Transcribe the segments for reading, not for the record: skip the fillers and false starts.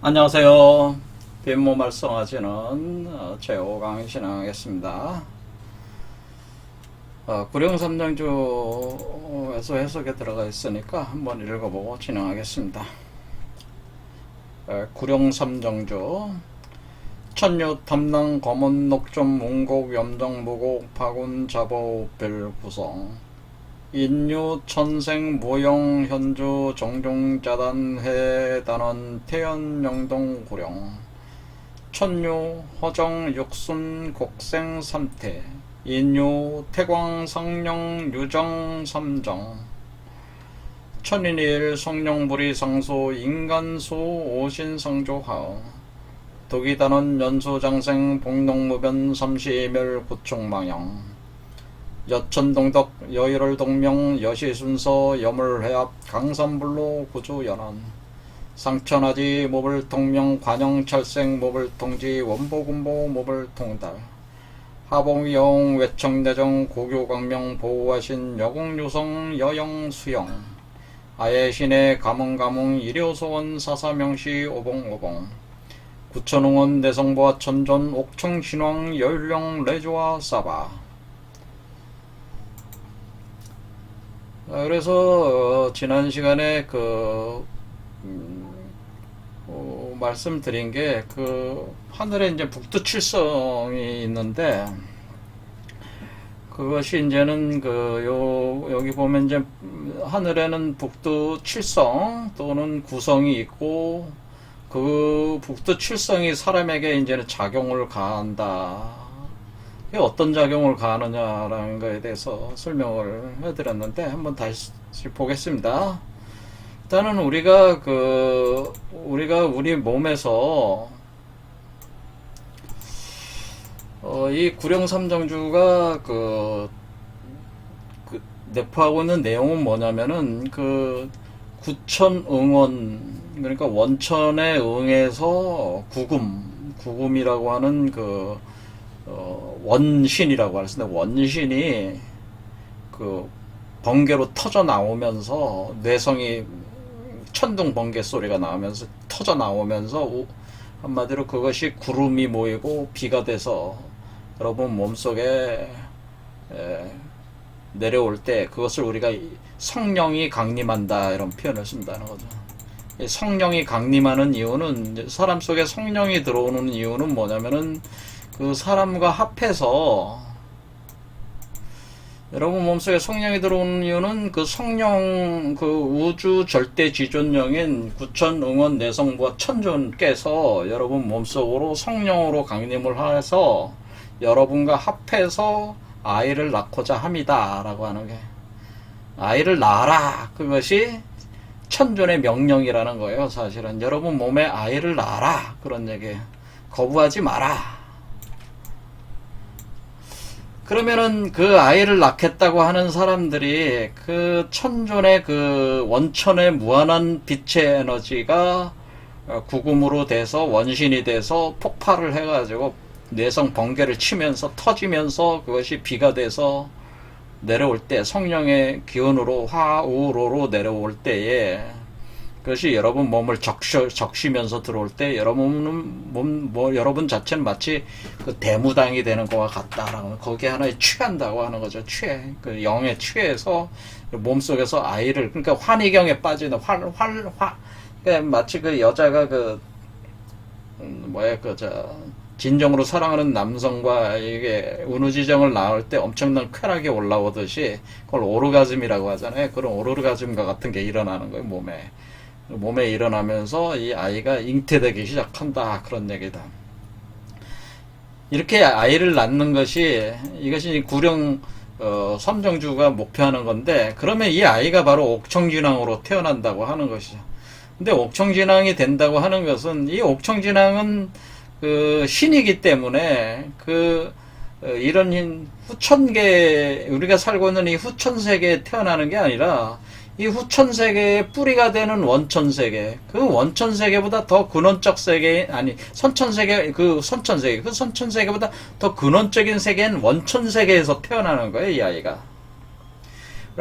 안녕하세요. 빈모 말썽하지는 제5강 진행하겠습니다. 구룡삼정주에서 해석에 들어가 있으니까 한번 읽어보고 진행하겠습니다. 구룡삼정주 천유 탐낭 검은 녹점 문곡 염정 무곡 파군 자보 별구성 인유 천생 무용 현주 종종 자단 해단원 태연 영동 구령 천유 허정 육순 곡생 삼태 인유 태광 성령 유정 삼정 천인일 성령불이 상소 인간수 오신성조하어 독이단원 연수장생 복농무변 삼시멸 구충망영 여천동덕 여일월동명 여시순서 여물회합 강산불로 구주연안 상천하지 모불통명 관영찰생 모불통지 원보군보 모불통달 하봉영 외청대정 고교광명 보호하신 여공유성 여영수영 아예신의 가문가문 일요소원 사사명시 오봉오봉 구천웅원 내성보아 천전 옥청신왕 열령 레조아 사바. 그래서 지난 시간에 말씀드린 게 하늘에 이제 북두칠성이 있는데 그것이 이제는 여기 보면 이제 하늘에는 북두칠성 또는 구성이 있고 그 북두칠성이 사람에게 이제는 작용을 가한다. 어떤 작용을 가하느냐라는 것에 대해서 설명을 해드렸는데 한번 다시 보겠습니다. 일단은 우리가 우리 몸에서 이 구룡삼정주가 내포하고 있는 내용은 뭐냐면은 구천응원 그러니까 원천에 응해서 구금이라고 하는 원신이라고 하는데 원신이 번개로 터져 나오면서 뇌성이 천둥 번개 소리가 나오면서 터져 나오면서 한마디로 그것이 구름이 모이고 비가 돼서 여러분 몸속에 내려올 때 그것을 우리가 성령이 강림한다 이런 표현을 쓴다는 거죠. 성령이 강림하는 이유는 사람 속에 성령이 들어오는 이유는 뭐냐면은 그 사람과 합해서 여러분 몸속에 성령이 들어오는 이유는 성령 우주 절대 지존령인 구천응원 내성부와 천존께서 여러분 몸속으로 성령으로 강림을 해서 여러분과 합해서 아이를 낳고자 합니다 라고 하는 게 아이를 낳아라 그것이 천존의 명령이라는 거예요. 사실은 여러분 몸에 아이를 낳아라 그런 얘기예요. 거부하지 마라. 그러면은 그 아이를 낳겠다고 하는 사람들이 천존의 원천의 무한한 빛의 에너지가 구금으로 돼서 원신이 돼서 폭발을 해가지고 뇌성 번개를 치면서 터지면서 그것이 비가 돼서 내려올 때 성령의 기운으로 화우로로 내려올 때에 그것이 여러분 몸을 적시면서 들어올 때 여러분 자체는 마치 대무당이 되는 것과 같다라는 거기에 하나에 취한다고 하는 거죠. 영에 취해서 몸속에서 아이를 그러니까 환희경에 빠지는 그러니까 마치 여자가 진정으로 사랑하는 남성과 이게 운우지정을 낳을 때 엄청난 쾌락이 올라오듯이 그걸 오르가즘이라고 하잖아요. 그런 오르가즘과 같은 게 일어나는 거예요. 몸에 일어나면서 이 아이가 잉태되기 시작한다 그런 얘기다. 이렇게 아이를 낳는 이것이 구령 삼정주가 목표하는 건데 그러면 이 아이가 바로 옥청진왕으로 태어난다고 하는 것이죠. 근데 옥청진왕이 된다고 하는 것은 이 옥청진왕은 신이기 때문에 이런 후천계 우리가 살고 있는 이 후천세계에 태어나는 게 아니라 이 후천세계의 뿌리가 되는 원천세계 원천세계보다 더 근원적 세계 선천세계 선천세계보다 더 근원적인 세계인 원천세계에서 태어나는 거예요. 이 아이가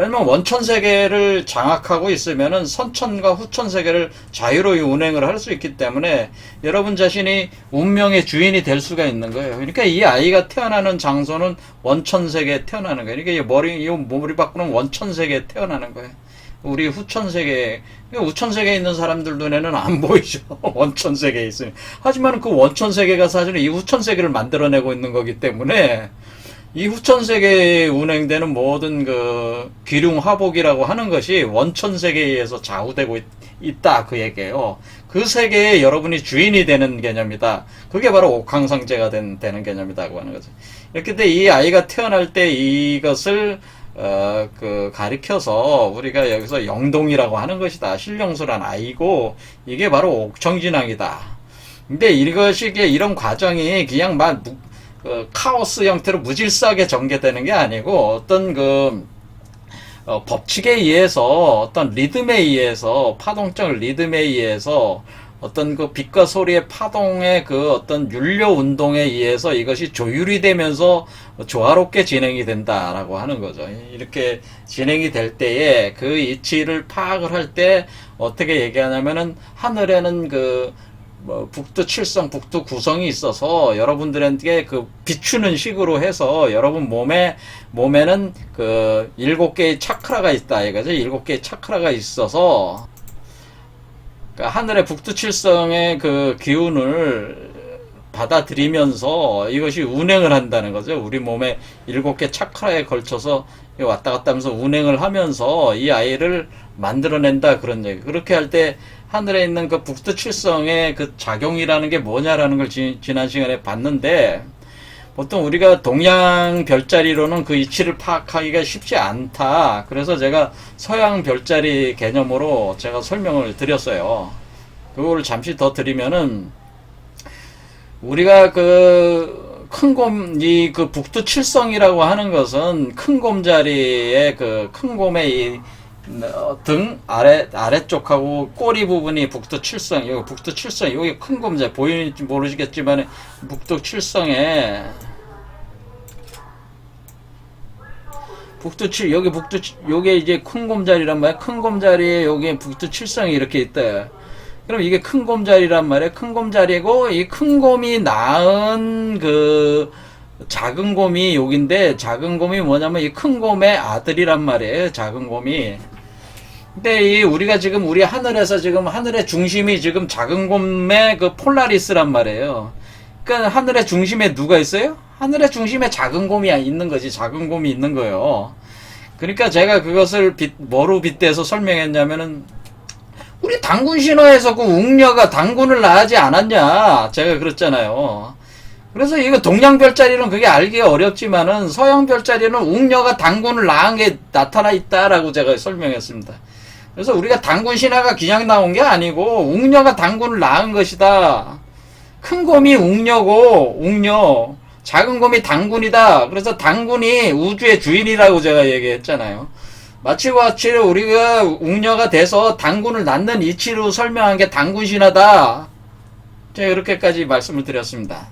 왜냐면 원천 세계를 장악하고 있으면은 선천과 후천 세계를 자유로이 운행을 할 수 있기 때문에 여러분 자신이 운명의 주인이 될 수가 있는 거예요. 그러니까 이 아이가 태어나는 장소는 원천 세계에 태어나는 거예요. 그러니까 이 머리 밖으로는 원천 세계에 태어나는 거예요. 우리 후천 세계, 우천 세계에 있는 사람들 눈에는 안 보이죠. 원천 세계에 있으면. 하지만 그 원천 세계가 사실은 이 후천 세계를 만들어내고 있는 거기 때문에 이 후천 세계에 운행되는 모든 그 기륭화복이라고 하는 것이 원천 세계에 의해서 좌우되고 있다 그 얘기예요. 그 세계에 여러분이 주인이 되는 개념이다. 그게 바로 옥황상제가 되는 개념이다고 하는 거죠. 이렇게 때 이 아이가 태어날 때 이것을 가리켜서 우리가 여기서 영동이라고 하는 것이다. 신령수란 아이고, 이게 바로 옥청진왕이다. 근데 이것이, 이런 과정이 그냥 막, 카오스 형태로 무질서하게 전개되는 게 아니고, 어떤 법칙에 의해서, 어떤 리듬에 의해서, 파동적 리듬에 의해서, 어떤 그 빛과 소리의 파동의 그 어떤 윤려 운동에 의해서 이것이 조율이 되면서 조화롭게 진행이 된다라고 하는 거죠. 이렇게 진행이 될 때에 그 이치를 파악을 할 때 어떻게 얘기하냐면은 하늘에는 북두 칠성, 북두 구성이 있어서 여러분들에게 비추는 식으로 해서 여러분 몸에는 7개의 차크라가 있다 이거죠. 7개의 차크라가 있어서 하늘의 북두칠성의 그 기운을 받아들이면서 이것이 운행을 한다는 거죠. 우리 몸의 7개 차크라에 걸쳐서 왔다 갔다 하면서 운행을 하면서 이 아이를 만들어낸다 그런 얘기. 그렇게 할 때 하늘에 있는 그 북두칠성의 그 작용이라는 게 뭐냐라는 걸 지난 시간에 봤는데 보통 우리가 동양 별자리로는 그 이치를 파악하기가 쉽지 않다. 그래서 제가 서양 별자리 개념으로 제가 설명을 드렸어요. 그거를 잠시 더 드리면은 우리가 이 북두칠성이라고 하는 것은 큰 곰자리의 큰 곰의 등 아래쪽하고 꼬리 부분이 북두칠성, 여기 큰 곰자 보이는지 모르시겠지만 요게 이제 큰 곰자리란 말이야. 큰 곰자리에 여기에 북두칠성이 이렇게 있다. 그럼 이게 큰 곰자리란 말이야. 큰 곰자리고 이 큰 곰이 낳은 작은 곰이 여긴데 작은 곰이 뭐냐면 이 큰 곰의 아들이란 말이에요. 작은 곰이. 근데 우리가 지금 우리 하늘에서 지금 하늘의 중심이 지금 작은 곰의 폴라리스란 말이에요. 그러니까 하늘의 중심에 누가 있어요? 하늘의 중심에 작은 곰이 있는 거지. 작은 곰이 있는 거예요. 그러니까 제가 그것을 뭐로 빗대서 설명했냐면은 우리 당군 신화에서 웅녀가 당군을 낳지 않았냐. 제가 그랬잖아요. 그래서 이거 동양 별자리는 그게 알기가 어렵지만은 서양 별자리는 웅녀가 당군을 낳은 게 나타나 있다라고 제가 설명했습니다. 그래서 우리가 당군 신화가 그냥 나온 게 아니고 웅녀가 당군을 낳은 것이다. 큰 곰이 웅녀고 작은 곰이 당군이다. 그래서 당군이 우주의 주인이라고 제가 얘기했잖아요. 마치 우리가 웅녀가 돼서 당군을 낳는 이치로 설명한 게 당군 신화다. 제가 이렇게까지 말씀을 드렸습니다.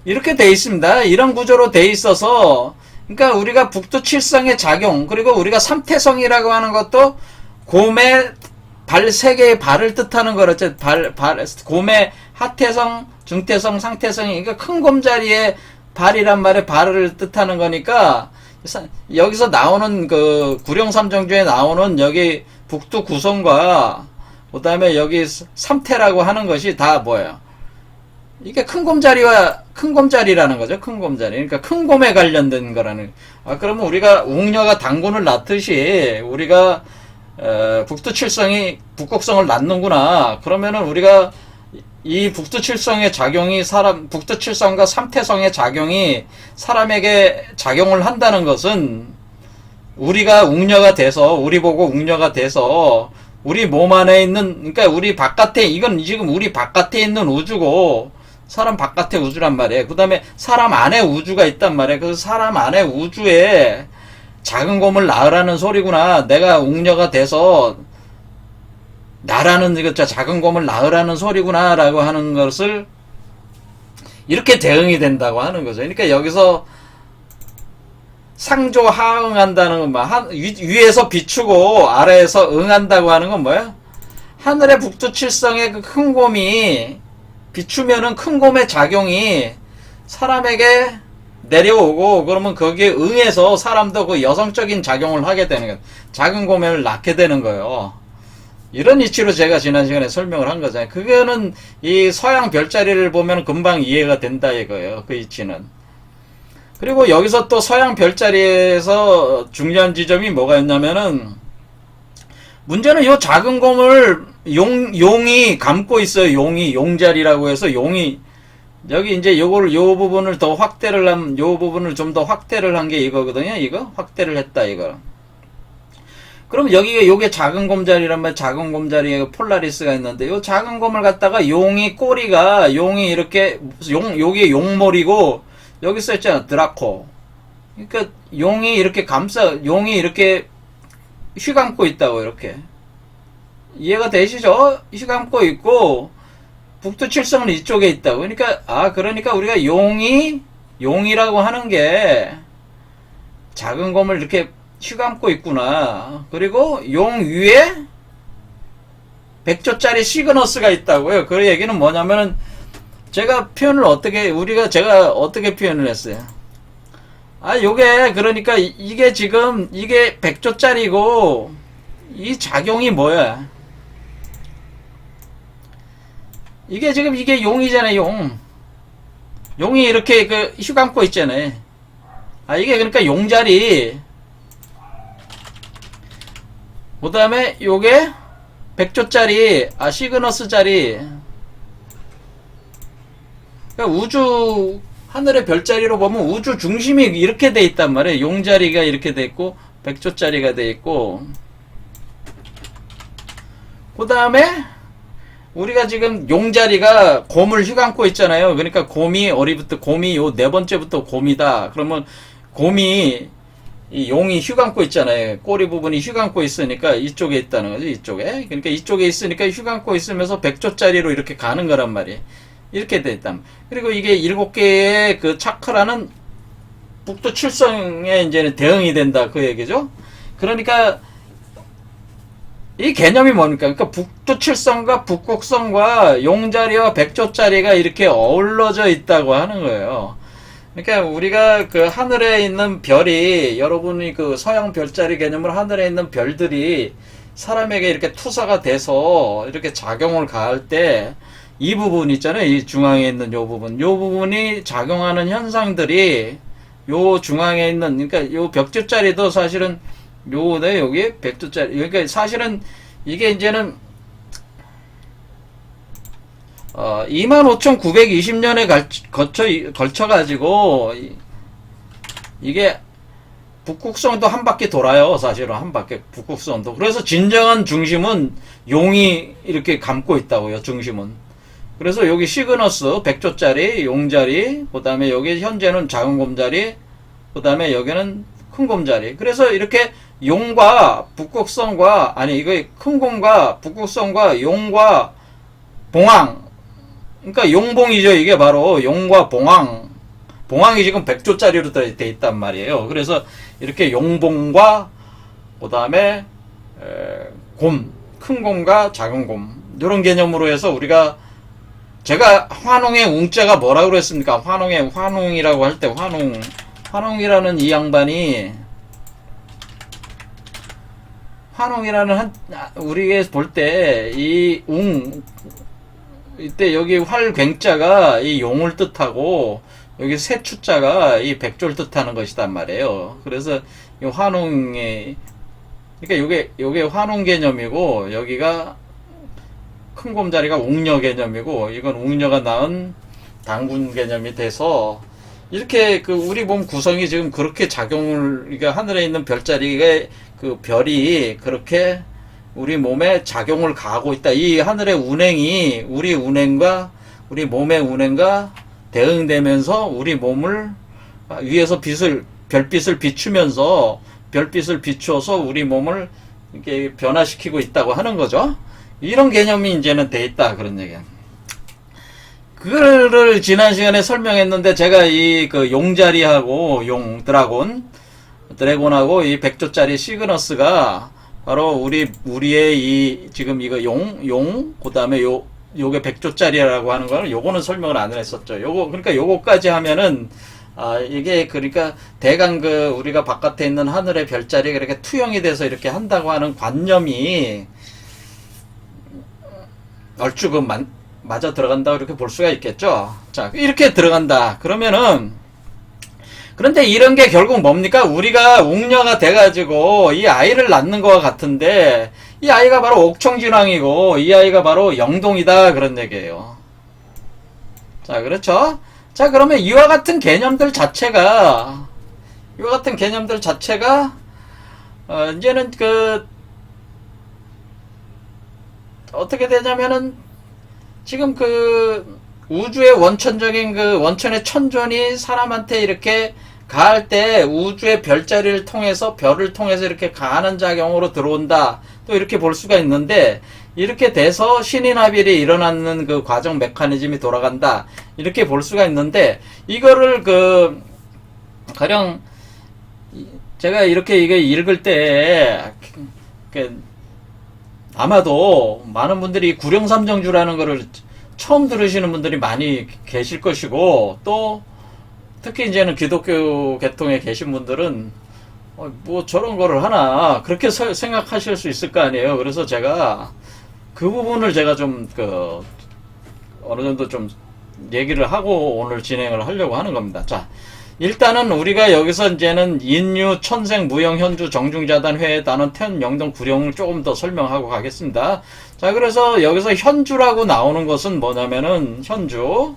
이렇게 돼 있습니다. 이런 구조로 돼 있어서 그러니까 우리가 북두칠성의 작용 그리고 우리가 삼태성이라고 하는 것도 곰의 발 3개의 발을 뜻하는 거였죠. 곰의 하태성, 중태성, 상태성이 그러니까 큰 곰자리의 발이란 말에 발을 뜻하는 거니까 여기서 나오는 구령삼정주에 나오는 여기 북두 구성과 그 다음에 여기 삼태라고 하는 것이 다 뭐예요? 이게 큰 곰자리라는 거죠. 큰 곰자리. 그러니까 큰 곰에 관련된 거라는. 그러면 우리가 웅녀가 당군을 낳듯이 우리가 북두칠성이 북극성을 낳는구나. 그러면은 우리가 이 북두칠성의 작용이 북두칠성과 삼태성의 작용이 사람에게 작용을 한다는 것은 우리가 웅녀가 돼서 우리 보고 웅녀가 돼서 우리 몸 안에 있는 그러니까 우리 바깥에 이건 지금 우리 바깥에 있는 우주고 사람 바깥의 우주란 말이에요. 그 다음에 사람 안에 우주가 있단 말이에요. 그래서 사람 안에 우주에 작은 곰을 낳으라는 소리구나. 내가 웅녀가 돼서 나라는 작은 곰을 낳으라는 소리구나 라고 하는 것을 이렇게 대응이 된다고 하는 거죠. 그러니까 여기서 상조 하응한다는 건 뭐, 위에서 비추고 아래에서 응한다고 하는 건 뭐야? 하늘의 북두칠성의 그 큰 곰이 비추면은 큰 곰의 작용이 사람에게 내려오고, 그러면 거기에 응해서 사람도 그 여성적인 작용을 하게 되는 거예요. 작은 곰을 낳게 되는 거예요. 이런 이치로 제가 지난 시간에 설명을 한 거잖아요. 그거는 이 서양 별자리를 보면 금방 이해가 된다 이거예요. 그 이치는. 그리고 여기서 또 서양 별자리에서 중요한 지점이 뭐가 있냐면은, 문제는 요 작은 곰을 용이 감고 있어요. 용자리라고 해서 용이, 여기 이제 요 부분을 더 확대를 요 부분을 좀 더 확대를 한 게 이거거든요. 이거? 확대를 했다, 이거. 그럼 여기가 요게 작은 곰자리란 말이야. 작은 곰자리에 폴라리스가 있는데, 요 작은 곰을 갖다가 용이 이렇게, 요게 용몰이고, 여기 써있잖아. 드라코. 그러니까 용이 이렇게 휘감고 있다고, 이렇게. 이해가 되시죠? 휘감고 있고, 북두칠성은 이쪽에 있다고. 그러니까 우리가 용이라고 하는 게 작은 곰을 이렇게 휘감고 있구나. 그리고 용 위에 100조짜리 시그너스가 있다고요. 그 얘기는 뭐냐면은, 제가 어떻게 표현을 했어요? 그러니까 이게 지금, 이게 100조짜리고, 이 작용이 뭐야? 이게 지금 이게 용이잖아요, 용이 이렇게 휘감고 있잖아요. 이게 그러니까 용자리. 그 다음에 요게 100조짜리, 시그너스 자리. 그러니까 하늘의 별자리로 보면 우주 중심이 이렇게 돼 있단 말이에요. 용자리가 이렇게 돼 있고, 100조짜리가 돼 있고. 그 다음에, 우리가 지금 용자리가 곰을 휘감고 있잖아요. 그러니까 곰이 요 네 번째부터 곰이다. 그러면 곰이, 이 용이 휘감고 있잖아요. 꼬리 부분이 휘감고 있으니까 이쪽에 있다는 거죠. 이쪽에. 그러니까 이쪽에 있으니까 휘감고 있으면서 100조짜리로 이렇게 가는 거란 말이에요. 이렇게 돼 있다. 그리고 이게 7개의 그 차크라는 북두칠성에 이제는 대응이 된다. 그 얘기죠. 그러니까 이 개념이 뭡니까? 그러니까 북두칠성과 북극성과 용자리와 100조짜리가 이렇게 어우러져 있다고 하는 거예요. 그러니까 우리가 그 하늘에 있는 별이, 여러분이 그 서양 별자리 개념으로 하늘에 있는 별들이 사람에게 이렇게 투사가 돼서 이렇게 작용을 가할 때, 이 부분 있잖아요. 이 중앙에 있는 요 부분이 작용하는 현상들이 요 중앙에 있는, 그러니까 요 100조짜리도 사실은 여기 100조짜리. 그러니까 사실은 이게 이제는 25,920년에 걸쳐가지고 이게 북극성도 한 바퀴 돌아요. 사실은 한 바퀴 북극성도. 그래서 진정한 중심은 용이 이렇게 감고 있다고요. 중심은. 그래서 여기 시그너스 100조짜리 용자리, 그 다음에 여기 현재는 작은 곰자리, 그 다음에 여기는 큰 곰자리. 그래서 이렇게 용과 북극성과, 이거 큰 곰과 북극성과 용과 봉황. 그러니까 용봉이죠. 이게 바로 용과 봉황. 봉황이 지금 100조짜리로 돼 있단 말이에요. 그래서 이렇게 용봉과, 그 다음에, 큰 곰과 작은 곰. 이런 개념으로 해서 제가 환웅의 웅자가 뭐라고 그랬습니까? 환웅이라고 할 때 환웅이라는 이 양반이, 환웅이라는 우리가 볼 때, 이때 여기 활괭자가 이 용을 뜻하고, 여기 세추자가 이 백조를 뜻하는 것이단 말이에요. 그래서 이 환웅이, 그러니까 요게 환웅 개념이고, 여기가 큰 곰자리가 웅녀 개념이고, 이건 웅녀가 낳은 당군 개념이 돼서, 이렇게 우리 몸 구성이 지금 그렇게 그러니까 하늘에 있는 별자리가 그 별이 그렇게 우리 몸에 작용을 가하고 있다. 이 하늘의 운행이 우리 몸의 운행과 대응되면서 우리 몸을 위에서 별빛을 비추면서 별빛을 비추어서 우리 몸을 이렇게 변화시키고 있다고 하는 거죠. 이런 개념이 이제는 돼 있다. 그런 얘기야. 그거를 지난 시간에 설명했는데, 제가 그 용자리하고 드라곤, 드래곤하고 이 100조짜리 시그너스가 바로 우리의 이 지금 이거 그다음에 요게 100조짜리라고 하는 거는 요거는 설명을 안 했었죠. 그러니까 요거까지 하면은 이게 그러니까 대강 우리가 바깥에 있는 하늘의 별자리가 이렇게 투영이 돼서 이렇게 한다고 하는 관념이 얼추 맞아 들어간다 이렇게 볼 수가 있겠죠. 자, 이렇게 들어간다. 그런데 이런 게 결국 뭡니까? 우리가 웅녀가 돼가지고 이 아이를 낳는 거와 같은데 이 아이가 바로 옥청진왕이고 이 아이가 바로 영동이다 그런 얘기예요. 자, 그렇죠? 자, 그러면 이와 같은 개념들 자체가 이제는 어떻게 되냐면은 지금 우주의 원천적인 원천의 천존이 사람한테 이렇게 가할 때 우주의 별자리를 통해서 별을 통해서 이렇게 가하는 작용으로 들어온다. 또 이렇게 볼 수가 있는데 이렇게 돼서 신인합일이 일어나는 그 과정 메커니즘이 돌아간다. 이렇게 볼 수가 있는데 이거를 가령 제가 이렇게 이게 읽을 때 아마도 많은 분들이 구룡삼정주라는 거를 처음 들으시는 분들이 많이 계실 것이고 또 특히 이제는 기독교 계통에 계신 분들은 뭐 저런 거를 하나 그렇게 생각하실 수 있을 거 아니에요. 그래서 제가 그 부분을 제가 좀 어느 정도 좀 얘기를 하고 오늘 진행을 하려고 하는 겁니다. 자, 일단은 우리가 여기서 이제는 인유, 천생, 무형, 현주, 정중자단, 회에 따른 태연, 영동, 구룡을 조금 더 설명하고 가겠습니다. 자, 그래서 여기서 현주라고 나오는 것은 뭐냐면은 현주.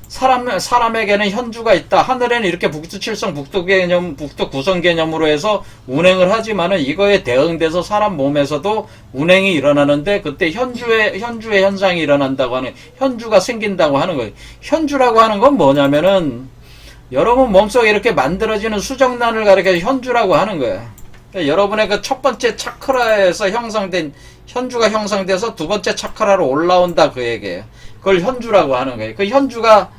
사람에게는 현주가 있다. 하늘에는 이렇게 북두칠성, 북두구성 개념으로 해서 운행을 하지만은 이거에 대응돼서 사람 몸에서도 운행이 일어나는데 그때 현주의 현상이 일어난다고 하는, 현주가 생긴다고 하는 거예요. 현주라고 하는 건 뭐냐면은 여러분 몸속에 이렇게 만들어지는 수정란을 가리켜 현주라고 하는 거예요. 그러니까 여러분의 그 첫 번째 차크라에서 형성된 현주가 형성돼서 두 번째 차크라로 올라온다 그 얘기예요. 그걸 현주라고 하는 거예요. 그 현주가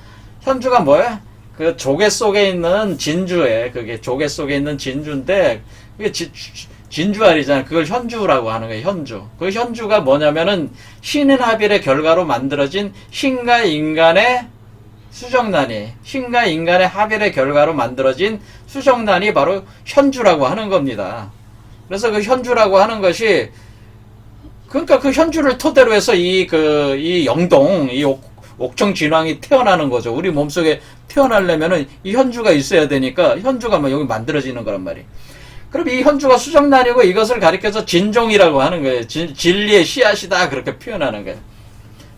뭐예요? 그 조개 속에 있는 진주에, 그게 조개 속에 있는 진주인데, 그게 진주알이잖아요. 그걸 현주라고 하는 거예요, 현주. 그 현주가 뭐냐면은, 신인합일의 결과로 만들어진 신과 인간의 신과 인간의 합일의 결과로 만들어진 수정란이 바로 현주라고 하는 겁니다. 그래서 그 현주라고 하는 것이, 그러니까 그 현주를 토대로 해서 이 영동, 옥청진왕이 태어나는 거죠. 우리 몸속에 태어나려면은 이 현주가 있어야 되니까 현주가 여기 만들어지는 거란 말이에요. 그럼 이 현주가 수정란이고 이것을 가리켜서 진종이라고 하는 거예요. 진리의 씨앗이다 그렇게 표현하는 거예요.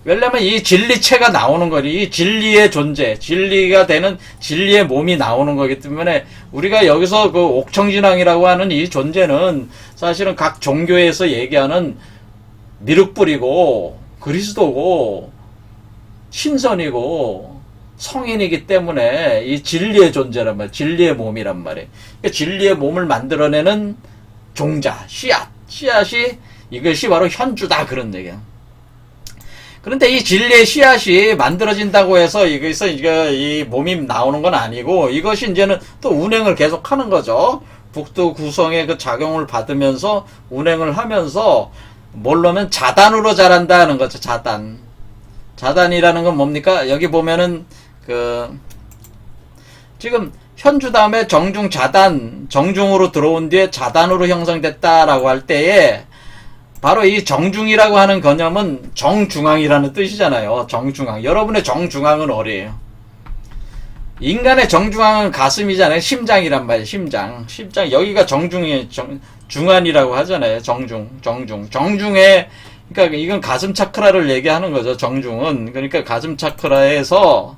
왜냐면 이 진리체가 나오는 거니, 이 진리의 존재, 진리가 되는 진리의 몸이 나오는 거기 때문에 우리가 여기서 그 옥청진왕이라고 하는 이 존재는 사실은 각 종교에서 얘기하는 미륵불이고 그리스도고 신선이고 성인이기 때문에 이 진리의 존재란 말이에요. 진리의 몸이란 말이에요. 그러니까 진리의 몸을 만들어내는 종자, 씨앗이 이것이 바로 현주다 그런 얘기야. 그런데 이 진리의 씨앗이 만들어진다고 해서 이거에서 이 몸이 나오는 건 아니고 이것이 이제는 또 운행을 계속 하는 거죠. 북두 구성의 그 작용을 받으면서 운행을 하면서 뭘로면 자단으로 자란다는 거죠. 자단이라는 건 뭡니까? 여기 보면은 지금 현주 다음에 정중 자단, 정중으로 들어온 뒤에 자단으로 형성됐다라고 할 때에 바로 이 정중이라고 하는 개념은 정중앙이라는 뜻이잖아요. 정중앙. 여러분의 정중앙은 어디예요? 인간의 정중앙은 가슴이잖아요. 심장이란 말이에요. 심장. 여기가 중안이라고 하잖아요. 정중에, 그러니까 이건 가슴 차크라를 얘기하는 거죠. 정중은. 그러니까 가슴 차크라에서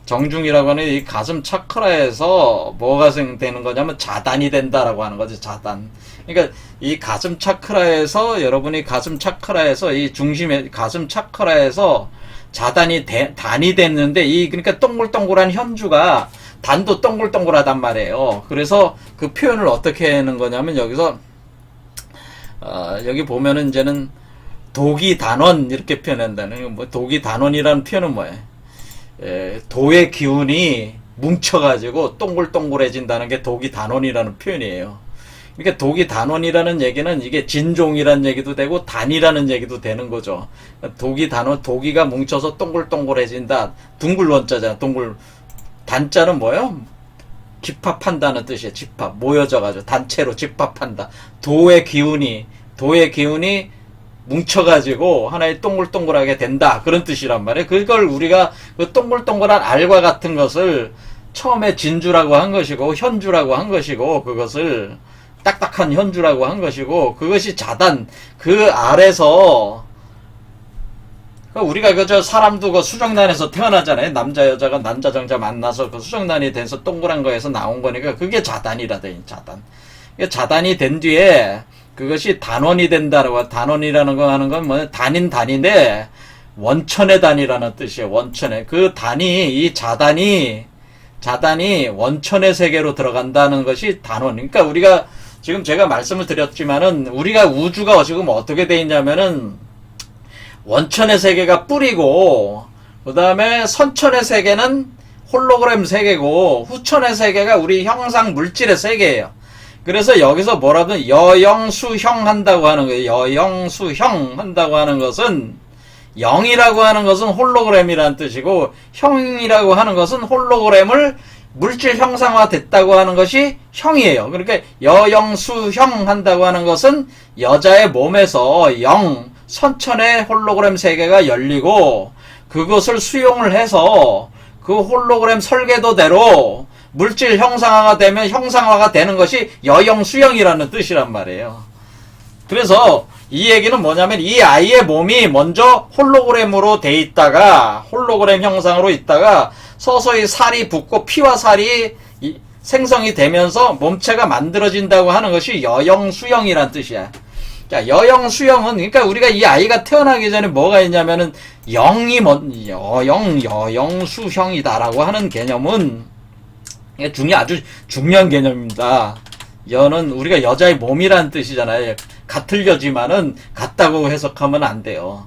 정중이라고 하는 이 가슴 차크라에서 뭐가 되는 거냐면 자단이 된다라고 하는 거죠. 자단. 그러니까 이 가슴 차크라에서 여러분이 가슴 차크라에서 이 중심에 가슴 차크라에서 자단이 단이 됐는데 그러니까 동글동글한 현주가 단도 동글동글하단 말이에요. 그래서 그 표현을 어떻게 하는 거냐면 여기서 여기 보면은 이제는 도기단원 이렇게 표현한다는 뭐 도기단원이라는 표현은 뭐예요? 도의 기운이 뭉쳐가지고 동글동글해진다는 게 독이 단원이라는 표현이에요. 그러니까 독이 단원이라는 얘기는 이게 진종이라는 얘기도 되고 단이라는 얘기도 되는 거죠. 독이 단원, 독이가 뭉쳐서 동글동글해진다. 둥글 원자잖아. 동글. 단자는 뭐예요? 집합한다는 뜻이에요. 집합. 모여져가지고 단체로 집합한다. 도의 기운이 뭉쳐가지고 하나의 동글동글하게 된다. 그런 뜻이란 말이에요. 그걸 우리가 그 동글동글한 알과 같은 것을 처음에 진주라고 한 것이고 현주라고 한 것이고 그것을 딱딱한 현주라고 한 것이고 그것이 자단 그 아래서 우리가 그저 사람도 그 수정란에서 태어나잖아요. 남자 여자가 남자정자 만나서 그 수정란이 돼서 동그란 거에서 나온 거니까 그게 자단이라더니 자단. 자단이 된 뒤에 그것이 단원이 된다라고 단원이라는 거 하는 건 뭐 단인데 원천의 단이라는 뜻이에요. 원천의 그 단이 이 자단이 원천의 세계로 들어간다는 것이 단원. 그러니까 우리가 지금 제가 말씀을 드렸지만은 우리가 우주가 지금 어떻게 돼 있냐면은 원천의 세계가 뿌리고 그 다음에 선천의 세계는 홀로그램 세계고 후천의 세계가 우리 형상 물질의 세계예요. 그래서 여기서 뭐라든 여영수형 한다고 하는 거예요. 여영수형 한다고 하는 것은 영이라고 하는 것은 홀로그램이라는 뜻이고 형이라고 하는 것은 홀로그램을 물질 형상화 됐다고 하는 것이 형이에요. 그러니까 여영수형 한다고 하는 것은 여자의 몸에서 선천의 홀로그램 세계가 열리고 그것을 수용을 해서 그 홀로그램 설계도대로 물질 형상화가 되면 형상화가 되는 것이 여영수형이라는 뜻이란 말이에요. 그래서 이 얘기는 뭐냐면 이 아이의 몸이 먼저 홀로그램으로 돼 있다가 홀로그램 형상으로 있다가 서서히 살이 붙고 피와 살이 생성이 되면서 몸체가 만들어진다고 하는 것이 여영수형이란 뜻이야. 자, 여영수형은 그러니까 우리가 이 아이가 태어나기 전에 뭐가 있냐면은 여영수형이다라고 하는 개념은 아주 중요한 개념입니다. 여는 우리가 여자의 몸이라는 뜻이잖아요. 같을 여지만은 같다고 해석하면 안 돼요.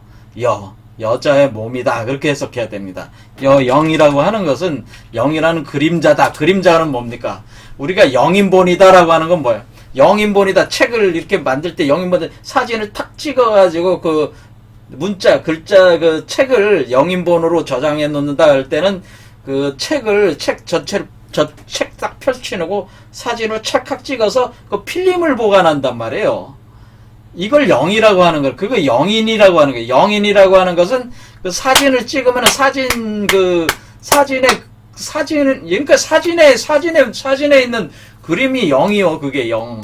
여자의 몸이다. 그렇게 해석해야 됩니다. 영이라고 하는 것은 영이라는 그림자다. 그림자는 뭡니까? 우리가 영인본이다라고 하는 건 뭐예요? 영인본이다. 책을 이렇게 만들 때 영인본 사진을 탁 찍어가지고 그 문자, 글자 그 책을 영인본으로 저장해 놓는다 할 때는 그 책을 책 전체를 책 딱 펼치고 사진을 찰칵 찍어서 그 필름을 보관한단 말이에요. 이걸 영이라고 하는 걸, 그거 영인이라고 하는 거예요. 영인이라고 하는 것은 그 사진을 찍으면 그러니까 사진에 있는 그림이 영이요. 그게 영.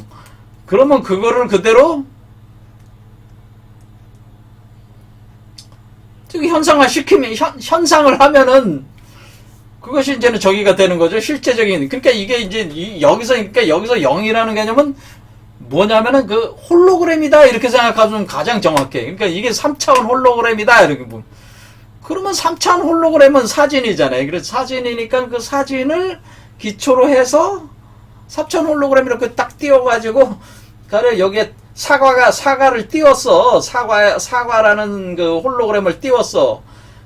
그러면 그거를 그대로 현상화 시키면, 현상을 하면은 그것이 이제는 저기가 되는 거죠. 실제적인. 그러니까 이게 이제 여기서 0이라는 개념은 뭐냐면은 그 홀로그램이다 이렇게 생각하면 가장 정확해. 그러니까 이게 3차원 홀로그램이다 이렇게 보면. 그러면 3차원 홀로그램은 사진이잖아요. 그래서 사진이니까 그 사진을 기초로 해서 3차원 홀로그램 이렇게 딱 띄워가지고 가령 여기에 사과를 띄웠어. 사과라는 그 홀로그램을 띄웠어.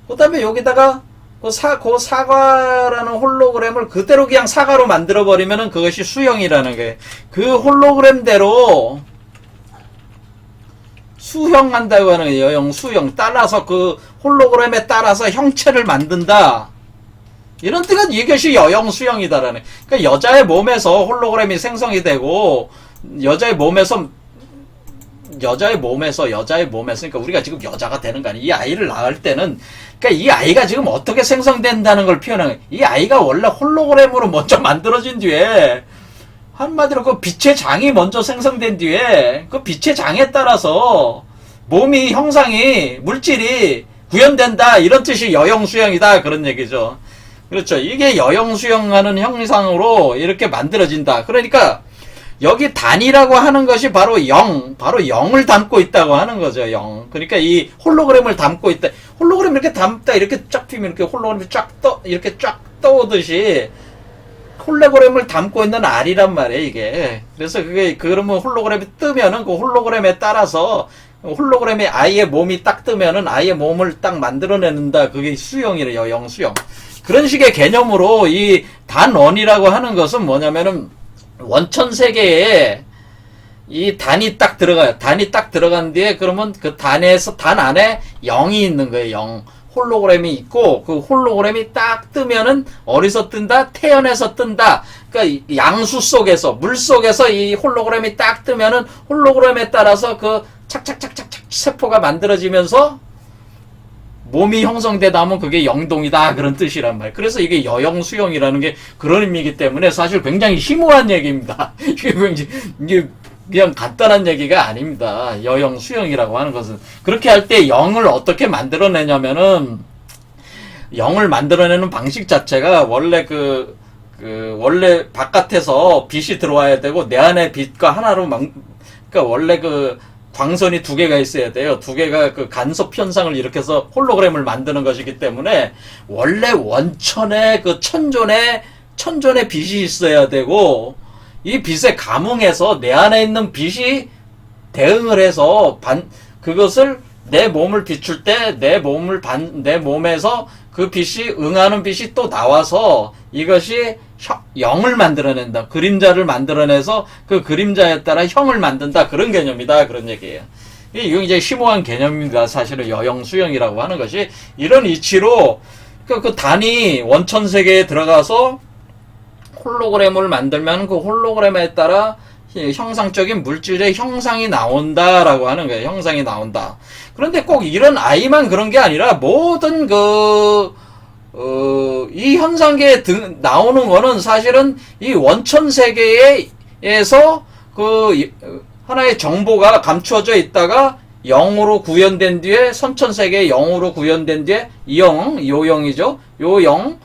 그 다음에 여기다가 그 사과라는 홀로그램을 그대로 그냥 사과로 만들어버리면은 그것이 수형이라는 게, 그 홀로그램대로 수형한다고 하는 거예요. 여영수형. 따라서 그 홀로그램에 따라서 형체를 만든다. 이런 뜻은 이것이 여영수형이다라는. 그러니까 여자의 몸에서 홀로그램이 생성이 되고, 여자의 몸에서, 그러니까 우리가 지금 여자가 되는 거 아니에요. 이 아이를 낳을 때는, 그러니까 이 아이가 지금 어떻게 생성된다는 걸 표현하는 거예요. 이 아이가 원래 홀로그램으로 먼저 만들어진 뒤에, 한마디로 그 빛의 장이 먼저 생성된 뒤에, 그 빛의 장에 따라서 몸이, 형상이, 물질이 구현된다. 이런 뜻이 여영수형이다. 그런 얘기죠. 그렇죠. 이게 여영수형하는 형상으로 이렇게 만들어진다. 그러니까, 여기 단이라고 하는 것이 바로 영을 담고 있다고 하는 거죠, 영. 그러니까 이 홀로그램을 담고 있다. 홀로그램 이렇게 담다, 이렇게 쫙 피면 이렇게 홀로그램이 이렇게 쫙 떠오듯이 홀로그램을 담고 있는 알이란 말이에요, 이게. 그래서 그러면 홀로그램이 뜨면은 그 홀로그램에 따라서 홀로그램이 아이의 몸이 딱 뜨면은 아이의 몸을 딱 만들어내는다. 그게 수영이래요. 여영 수영. 그런 식의 개념으로 이 단원이라고 하는 것은 뭐냐면은 원천 세계에 이 단이 딱 들어가요. 단이 딱 들어간 뒤에 그러면 그 단에서 단 안에 0이 있는 거예요. 0. 홀로그램이 있고 그 홀로그램이 딱 뜨면은 어디서 뜬다? 태연에서 뜬다. 그러니까 양수 속에서 물 속에서 이 홀로그램이 딱 뜨면은 홀로그램에 따라서 그 착착착착착 세포가 만들어지면서 몸이 형성되다 하면 그게 영동이다 그런 뜻이란 말이에요. 그래서 이게 여영 수영이라는 게 그런 의미이기 때문에 사실 굉장히 심오한 얘기입니다. 이게 그냥 간단한 얘기가 아닙니다. 여영 수영이라고 하는 것은 그렇게 할 때 영을 어떻게 만들어내냐면은 영을 만들어내는 방식 자체가 원래 원래 바깥에서 빛이 들어와야 되고 내 안에 빛과 하나로 그러니까 원래 광선이 두 개가 있어야 돼요. 두 개가 간섭 현상을 일으켜서 홀로그램을 만드는 것이기 때문에 원래 원천의 천존의 빛이 있어야 되고 이 빛에 감응해서 내 안에 있는 빛이 대응을 해서 그것을 내 몸을 비출 때 내 몸에서 그 빛이 응하는 빛이 또 나와서 이것이 영을 만들어낸다. 그림자를 만들어내서 그 그림자에 따라 형을 만든다. 그런 개념이다. 그런 얘기예요. 이거 이제 심오한 개념입니다. 사실은 여영 수영이라고 하는 것이 이런 이치로 그 단이 원천 세계에 들어가서 홀로그램을 만들면 그 홀로그램에 따라 형상적인 물질의 형상이 나온다라고 하는 거예요. 형상이 나온다. 그런데 꼭 이런 아이만 그런 게 아니라 모든 이 현상계에 나오는 거는 사실은 이 원천 세계에서 하나의 정보가 감추어져 있다가 0으로 구현된 뒤에 선천 세계에 0으로 구현된 뒤에 요영이죠. 요영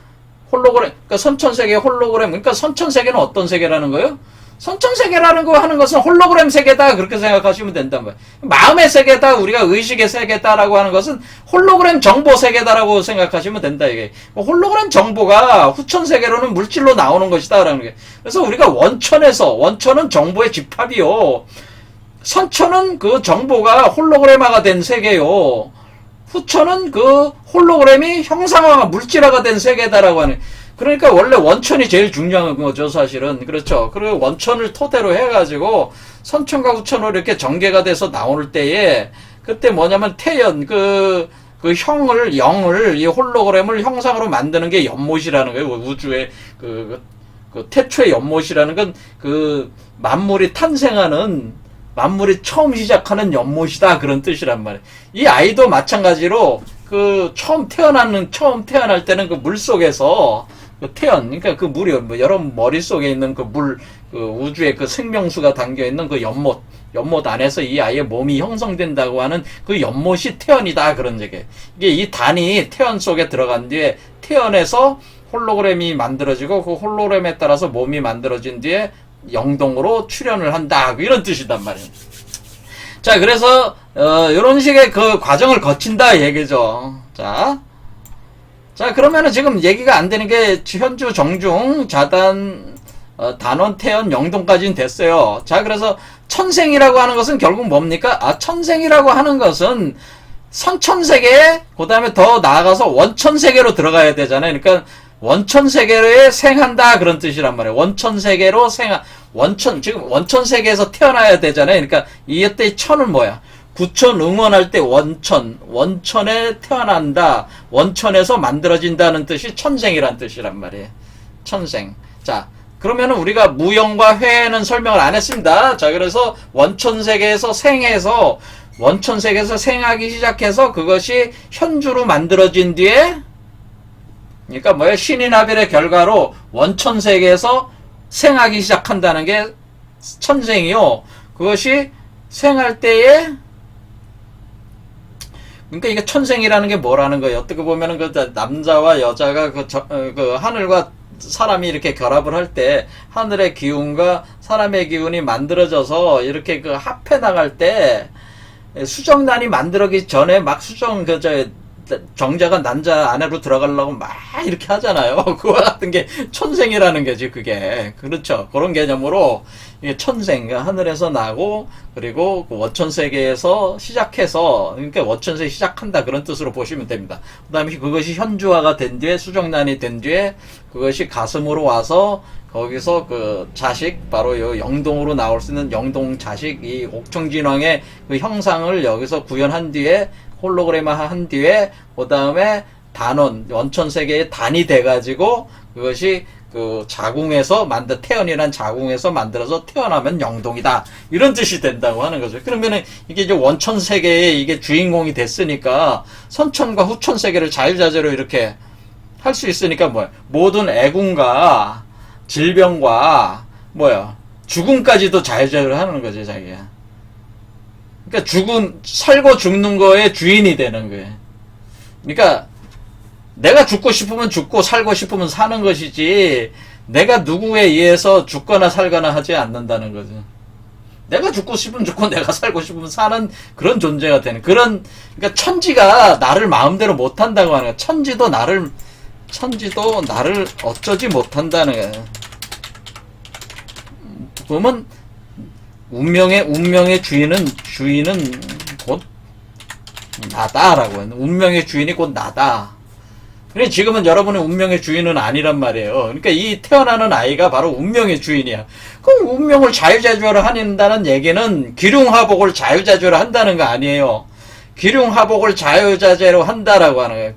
홀로그램, 그러니까 선천세계 홀로그램, 그러니까 선천세계는 어떤 세계라는 거예요? 선천세계라는 거 하는 것은 홀로그램 세계다, 그렇게 생각하시면 된단 말이에요. 마음의 세계다, 우리가 의식의 세계다라고 하는 것은 홀로그램 정보 세계다라고 생각하시면 된다, 이게. 홀로그램 정보가 후천세계로는 물질로 나오는 것이다, 라는 게. 그래서 우리가 원천은 정보의 집합이요. 선천은 그 정보가 홀로그램화가 된 세계요. 후천은 그 홀로그램이 형상화가 물질화가 된 세계다라고 하는. 그러니까 원래 원천이 제일 중요한 거죠, 사실은. 그렇죠. 그리고 원천을 토대로 해가지고 선천과 후천으로 이렇게 전개가 돼서 나올 때에 그때 뭐냐면 태연, 영을, 이 홀로그램을 형상으로 만드는 게 연못이라는 거예요. 우주의 태초의 연못이라는 건 만물이 탄생하는 만물이 처음 시작하는 연못이다 그런 뜻이란 말이에요. 이 아이도 마찬가지로 처음 태어날 때는 그 물 속에서 그러니까 그 물이 여러분 머릿속에 있는 우주의 생명수가 담겨 있는 그 연못 안에서 이 아이의 몸이 형성된다고 하는 그 연못이 태연이다 그런 얘기예요. 이게 이 단이 태연 속에 들어간 뒤에 태연에서 홀로그램이 만들어지고 그 홀로그램에 따라서 몸이 만들어진 뒤에 영동으로 출현을 한다 이런 뜻이단 말이에요. 자, 그래서 이런 식의 과정을 거친다 얘기죠. 자 그러면은 지금 얘기가 안 되는 게 현주, 정중, 자단, 단원, 태연, 영동까지는 됐어요. 자, 그래서 천생이라고 하는 것은 결국 뭡니까? 천생이라고 하는 것은 선천세계, 그 다음에 더 나아가서 원천세계로 들어가야 되잖아요. 그러니까 원천세계에 생한다 그런 뜻이란 말이에요. 원천세계로 지금 원천세계에서 태어나야 되잖아요. 그러니까 이때 천은 뭐야? 구천 응원할 때 원천에 태어난다. 원천에서 만들어진다는 뜻이 천생이란 뜻이란 말이에요. 천생. 자, 그러면은 우리가 무영과 회는 설명을 안 했습니다. 자, 그래서 원천세계에서 생하기 시작해서 그것이 현주로 만들어진 뒤에 그러니까 뭐예요? 신인합일의 결과로 원천세계에서 생하기 시작한다는 게 천생이요. 그것이 생할 때에 그러니까 이게 천생이라는 게 뭐라는 거예요? 어떻게 보면은 남자와 여자가 하늘과 사람이 이렇게 결합을 할 때 하늘의 기운과 사람의 기운이 만들어져서 이렇게 합해 나갈 때 수정란이 만들어지기 전에 막 정자가 난자 안으로 들어가려고 막 이렇게 하잖아요. 그와 같은 게 천생이라는 거지, 그게. 그렇죠. 그런 개념으로 이게 천생, 하늘에서 나고, 그리고 그 원천세계에서 시작해서, 그러니까 원천세 시작한다, 그런 뜻으로 보시면 됩니다. 그 다음에 그것이 현주화가 된 뒤에, 수정란이 된 뒤에, 그것이 가슴으로 와서, 거기서 그 자식, 바로 요 영동으로 나올 수 있는 영동 자식, 이 옥청진왕의 그 형상을 여기서 구현한 뒤에, 홀로그램화 한 뒤에, 그 다음에 단원, 원천세계의 단이 돼가지고, 그것이 그 자궁에서 태연이란 자궁에서 만들어서 태어나면 영동이다. 이런 뜻이 된다고 하는 거죠. 그러면은 이게 이제 원천세계의 이게 주인공이 됐으니까, 선천과 후천세계를 자유자재로 이렇게 할 수 있으니까 뭐야. 모든 애군과 질병과 죽음까지도 자유자재로 하는 거죠, 자기가. 그러니까 살고 죽는 거에 주인이 되는 거예요. 그러니까 내가 죽고 싶으면 죽고 살고 싶으면 사는 것이지, 내가 누구에 의해서 죽거나 살거나 하지 않는다는 거죠. 내가 죽고 싶으면 죽고 내가 살고 싶으면 사는 그런 존재가 되는, 그러니까 천지가 나를 마음대로 못한다고 하는 거야. 천지도 나를 어쩌지 못한다는 거야. 그러면 운명의 주인은 곧 나다라고 해요. 운명의 주인이 곧 나다. 그래, 지금은 여러분의 운명의 주인은 아니란 말이에요. 그러니까 이 태어나는 아이가 바로 운명의 주인이야. 그럼 운명을 자유자재로 한다는 얘기는 기륭화복을 자유자재로 한다는 거 아니에요. 기륭화복을 자유자재로 한다라고 하는 거예요.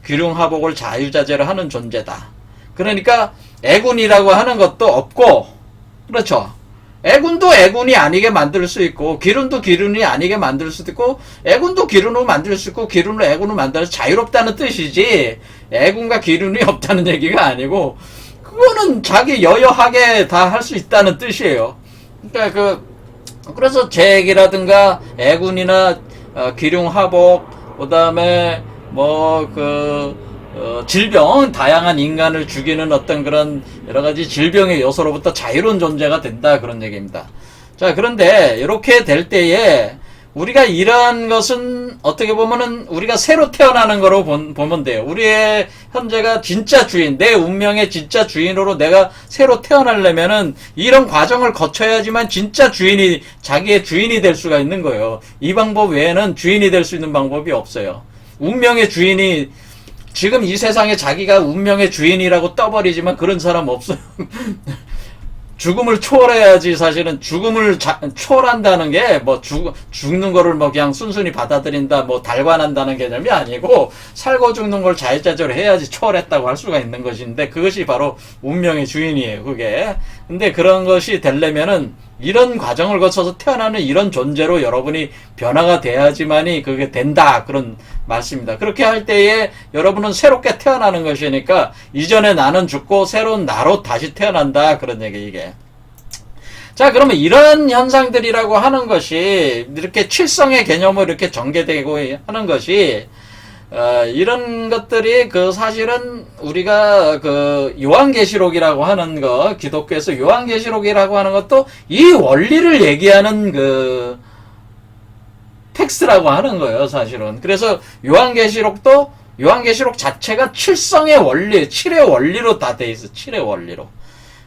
기륭화복을 자유자재로 하는 존재다. 그러니까 애군이라고 하는 것도 없고, 그렇죠. 애군도 애군이 아니게 만들 수 있고, 기룬도 기룬이 아니게 만들 수도 있고, 애군도 기룬으로 만들 수 있고, 기룬으로 애군으로 만들어서 자유롭다는 뜻이지, 애군과 기룬이 없다는 얘기가 아니고, 그거는 자기 여여하게 다 할 수 있다는 뜻이에요. 그러니까 그래서 제액이라든가 애군이나 기륭화복, 그 다음에 질병, 다양한 인간을 죽이는 어떤 그런 여러 가지 질병의 요소로부터 자유로운 존재가 된다, 그런 얘기입니다. 자, 그런데 이렇게 될 때에 우리가 이러한 것은 어떻게 보면은 우리가 새로 태어나는 거로 보면 돼요. 우리의 현재가 진짜 주인, 내 운명의 진짜 주인으로 내가 새로 태어나려면은 이런 과정을 거쳐야지만 진짜 자기의 주인이 될 수가 있는 거예요. 이 방법 외에는 주인이 될 수 있는 방법이 없어요. 운명의 주인이, 지금 이 세상에 자기가 운명의 주인이라고 떠버리지만 그런 사람 없어요. 죽음을 초월해야지. 사실은 죽음을 초월한다는 게 죽는 거를 그냥 순순히 받아들인다, 달관한다는 개념이 아니고, 살고 죽는 걸 자유자재로 해야지 초월했다고 할 수가 있는 것인데, 그것이 바로 운명의 주인이에요, 그게. 근데 그런 것이 되려면은 이런 과정을 거쳐서 태어나는 이런 존재로 여러분이 변화가 돼야지만이 그게 된다, 그런 말씀입니다. 그렇게 할 때에 여러분은 새롭게 태어나는 것이니까 이전에 나는 죽고 새로운 나로 다시 태어난다, 그런 얘기. 이게 자, 그러면 이런 현상들이라고 하는 것이 이렇게 칠성의 개념으로 이렇게 전개되고 하는 것이 이런 것들이 사실은 우리가 요한계시록이라고 하는 거, 기독교에서 요한계시록이라고 하는 것도 이 원리를 얘기하는 텍스트라고 하는 거예요, 사실은. 그래서 요한계시록 자체가 칠성의 원리, 칠의 원리로 다 돼 있어, 칠의 원리로.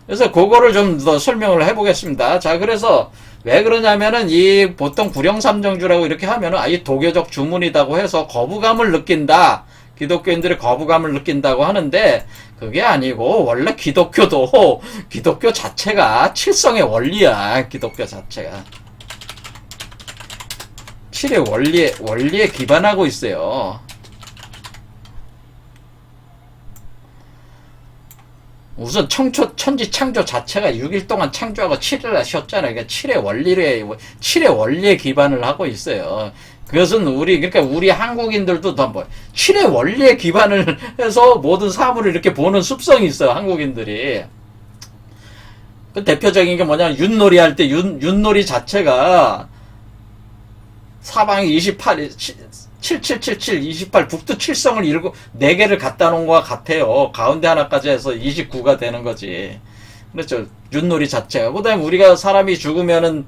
그래서 그거를 좀 더 설명을 해보겠습니다. 자, 그래서 왜 그러냐면은 이 보통 구령삼정주라고 이렇게 하면은 이 도교적 주문이라고 해서 거부감을 느낀다, 기독교인들의 거부감을 느낀다고 하는데, 그게 아니고 원래 기독교 자체가 칠성의 원리야. 기독교 자체가 칠의 원리에 기반하고 있어요. 우선 천지 창조 자체가 6일 동안 창조하고 7일날 쉬었잖아요. 그러니까 칠의 원리에 기반을 하고 있어요. 그것은 그러니까 우리 한국인들도 칠의 원리에 기반을 해서 모든 사물을 이렇게 보는 습성이 있어요, 한국인들이. 그 대표적인 게 뭐냐면, 윷놀이 할 때, 윷놀이 자체가 사방이 7777, 28, 북두 칠성을 4개를 갖다 놓은 것과 같아요. 가운데 하나까지 해서 29가 되는 거지. 그렇죠. 윷놀이 자체가. 그 다음에 우리가 사람이 죽으면은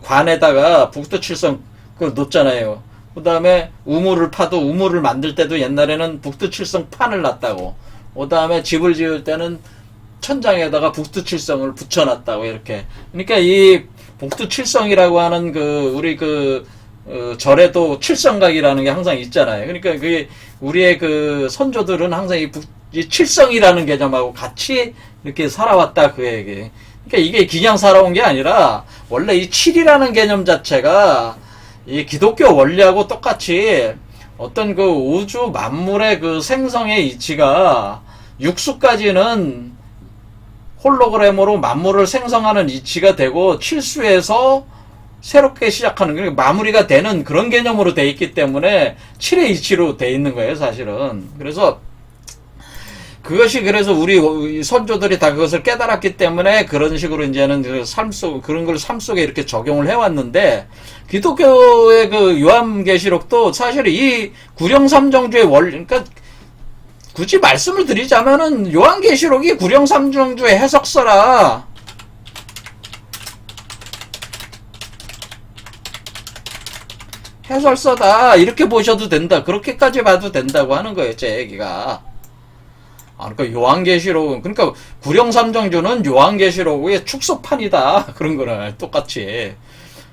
관에다가 북두 칠성 놓잖아요. 그 다음에 우물을 파도 우물을 만들 때도 옛날에는 북두칠성 판을 놨다고. 그 다음에 집을 지을 때는 천장에다가 북두칠성을 붙여놨다고 이렇게. 그러니까 이 북두칠성이라고 하는 우리 절에도 칠성각이라는 게 항상 있잖아요. 그러니까 그게 우리의 선조들은 항상 이 칠성이라는 개념하고 같이 이렇게 살아왔다 그 얘기. 그러니까 이게 그냥 살아온 게 아니라 원래 이 칠이라는 개념 자체가 이 기독교 원리하고 똑같이 어떤 우주 만물의 생성의 이치가 육수까지는 홀로그램으로 만물을 생성하는 이치가 되고 칠수에서 새롭게 시작하는 마무리가 되는 그런 개념으로 돼 있기 때문에 칠의 이치로 돼 있는 거예요, 사실은. 그래서 우리 선조들이 다 그것을 깨달았기 때문에 그런 식으로 이제는 그런 걸 삶 속에 이렇게 적용을 해왔는데, 기독교의 요한계시록도 사실 이 구령삼정주의 원리, 그러니까 굳이 말씀을 드리자면은 요한계시록이 구령삼정주의 해석서라. 해설서다. 이렇게 보셔도 된다. 그렇게까지 봐도 된다고 하는 거예요, 제 얘기가. 그러니까 요한계시록은, 그러니까 구령삼정주는 요한계시록의 축소판이다. 그런 거를 똑같이.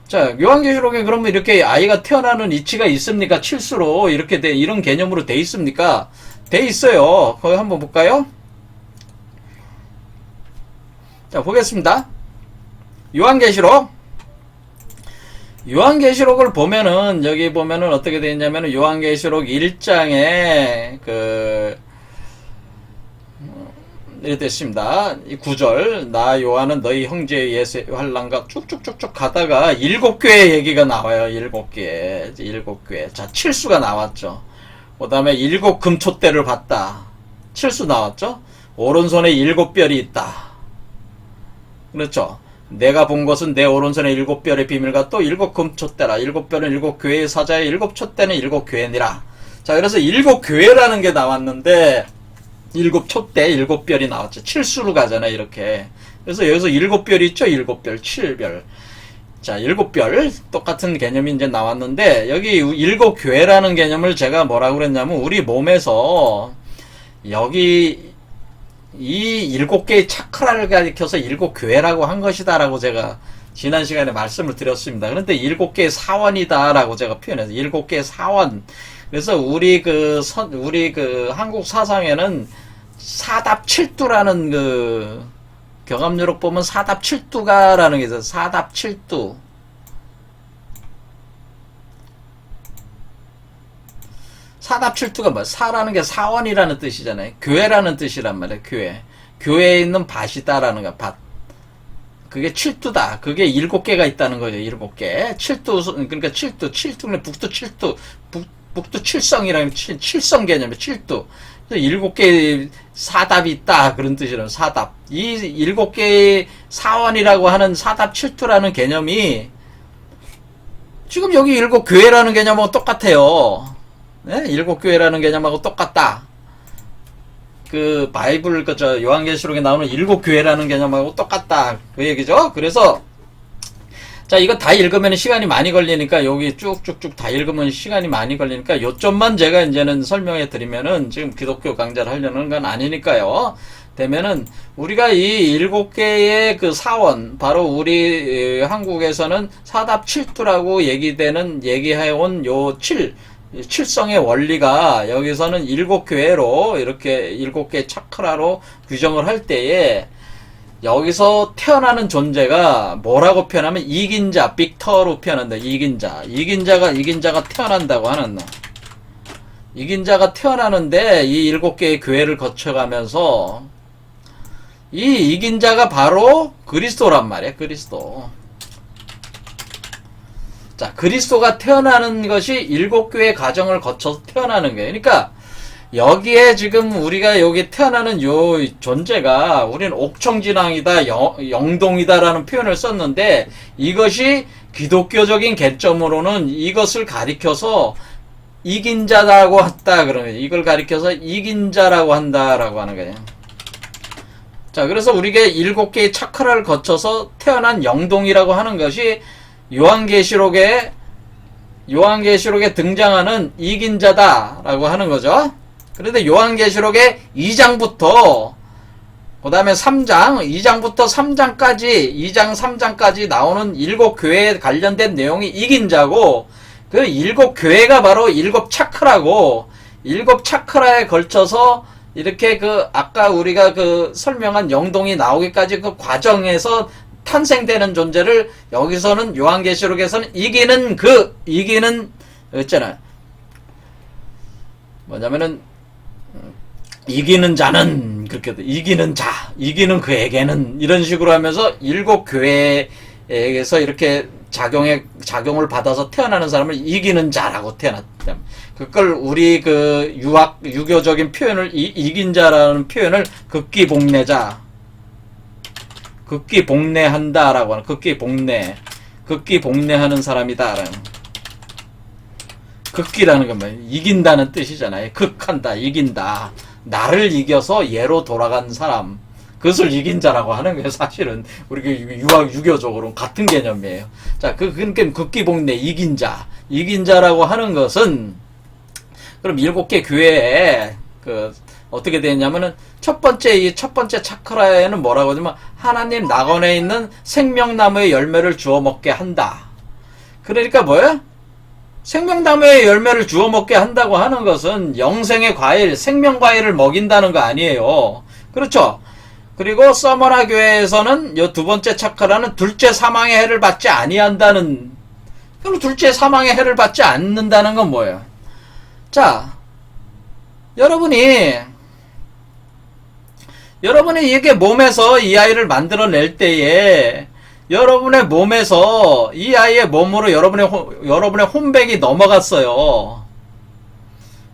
자, 요한계시록에 그러면 이렇게 아이가 태어나는 이치가 있습니까? 칠수로 이렇게 이런 개념으로 돼 있습니까? 돼 있어요. 거기 한번 볼까요? 자, 보겠습니다. 요한계시록을 보면은, 여기 보면은 어떻게 되어 있냐면은, 요한계시록 1장에, 이렇게 됐습니다. 이 9절, 나 요한은 너희 형제의 예수 환난과 쭉쭉쭉쭉 가다가 7교회 얘기가 나와요. 7개. 7교회. 자, 칠수가 나왔죠. 그 다음에 7 금촛대를 봤다. 칠수 나왔죠. 오른손에 7별이 있다. 그렇죠. 내가 본 것은 내 오른손에 7별의 비밀과 또 7 금촛대라. 7별은 7교회의 사자의 7 촛대는 7교회니라. 자, 그래서 7교회라는 게 나왔는데 7 촛대, 7별이 나왔죠. 칠수로 가잖아요, 이렇게. 그래서 여기서 7별이 있죠? 7별, 7별. 자, 7별. 똑같은 개념이 이제 나왔는데, 여기 7교회라는 개념을 제가 뭐라고 그랬냐면, 우리 몸에서, 여기, 이 7개의 차크라를 가리켜서 7교회라고 한 것이다, 라고 제가 지난 시간에 말씀을 드렸습니다. 그런데 7개의 사원이다, 라고 제가 표현해서, 7개의 사원. 그래서 우리 한국 사상에는 사답칠두라는 경합유록 보면 사답칠두가라는 게 있어요. 사답칠두. 사답칠두가 뭐야? 사라는 게 사원이라는 뜻이잖아요. 교회라는 뜻이란 말이에요. 교회에 있는 밭이다라는 거야. 밭. 그게 칠두다. 그게 7개가 있다는 거죠. 7개. 칠두, 그러니까 칠두는 북두 칠성이라는 칠성 개념이에요. 칠두. 7개의 사답이 있다. 그런 뜻이라는 사답. 이 7개의 사원이라고 하는 사답칠두라는 개념이 지금 여기 7교회라는 개념하고 똑같아요. 네? 7교회라는 개념하고 똑같다. 바이블, 요한계시록에 나오는 7교회라는 개념하고 똑같다. 그 얘기죠. 그래서 자, 이거 다 읽으면 시간이 많이 걸리니까, 여기 쭉쭉쭉 다 읽으면 시간이 많이 걸리니까, 요점만 제가 이제는 설명해 드리면은, 지금 기독교 강좌를 하려는 건 아니니까요. 되면은, 우리가 이 7개의 사원, 바로 우리 한국에서는 사답칠두라고 얘기해온 요 칠성의 원리가, 여기서는 7교회로, 이렇게 7개 차크라로 규정을 할 때에, 여기서 태어나는 존재가 뭐라고 표현하면 이긴 자, 빅터로 표현한다. 이긴 자가 태어난다고 하는 날. 이긴 자가 태어나는데 이 7개의 교회를 거쳐가면서 이 이긴 자가 바로 그리스도란 말이에요. 그리스도. 자, 그리스도가 태어나는 것이 7교회 과정을 거쳐서 태어나는 거예요. 그러니까 여기에 지금 우리가 여기 태어나는 요 존재가 우리는 옥청진앙이다, 영동이다라는 표현을 썼는데 이것이 기독교적인 개점으로는 이것을 가리켜서 이긴 자라고 했다. 그러면 이걸 가리켜서 이긴 자라고 한다라고 하는 거예요. 자, 그래서 우리가 7개의 차크라를 거쳐서 태어난 영동이라고 하는 것이 요한계시록에 요한계시록에 등장하는 이긴 자다라고 하는 거죠. 그런데 요한계시록의 2장부터 그 다음에 3장, 2장부터 3장까지, 2장, 3장까지 나오는 7교회에 관련된 내용이 이긴 자고, 그 7교회가 바로 7차크라고, 7차크라에 걸쳐서 이렇게 아까 우리가 설명한 영동이 나오기까지 그 과정에서 탄생되는 존재를 여기서는 요한계시록에서는 이기는 있잖아요. 뭐냐면은, 이기는 자는 그렇게 이기는 자, 이기는 그에게는 이런 식으로 하면서 7교회에서 이렇게 작용을 받아서 태어나는 사람을 이기는 자라고 태어났다. 그걸 우리 유교적인 표현을 이긴 자라는 표현을 극기복내자, 극기복내한다라고 하는 극기복내하는 사람이다라는. 극기라는 건 뭐예요? 이긴다는 뜻이잖아요. 극한다, 이긴다. 나를 이겨서 얘로 돌아간 사람, 그것을 이긴 자라고 하는 거예요. 사실은 우리가 유교적으로 같은 개념이에요. 자, 그러니까 극기복내 이긴 자라고 하는 것은 그럼 7개 교회에 어떻게 되냐면은 첫 번째 차크라에는 뭐라고 하냐면 하나님 낙원에 있는 생명나무의 열매를 주워 먹게 한다. 그러니까 뭐예요? 생명나무의 열매를 주워 먹게 한다고 하는 것은 영생의 과일, 생명 과일을 먹인다는 거 아니에요. 그렇죠? 그리고 서머나 교회에서는 이 두 번째 차크라는 둘째 사망의 해를 받지 아니한다는, 그럼 둘째 사망의 해를 받지 않는다는 건 뭐예요? 자, 여러분이 이게 몸에서 이 아이를 만들어낼 때에 여러분의 몸에서 이 아이의 몸으로 여러분의 혼백이 넘어갔어요.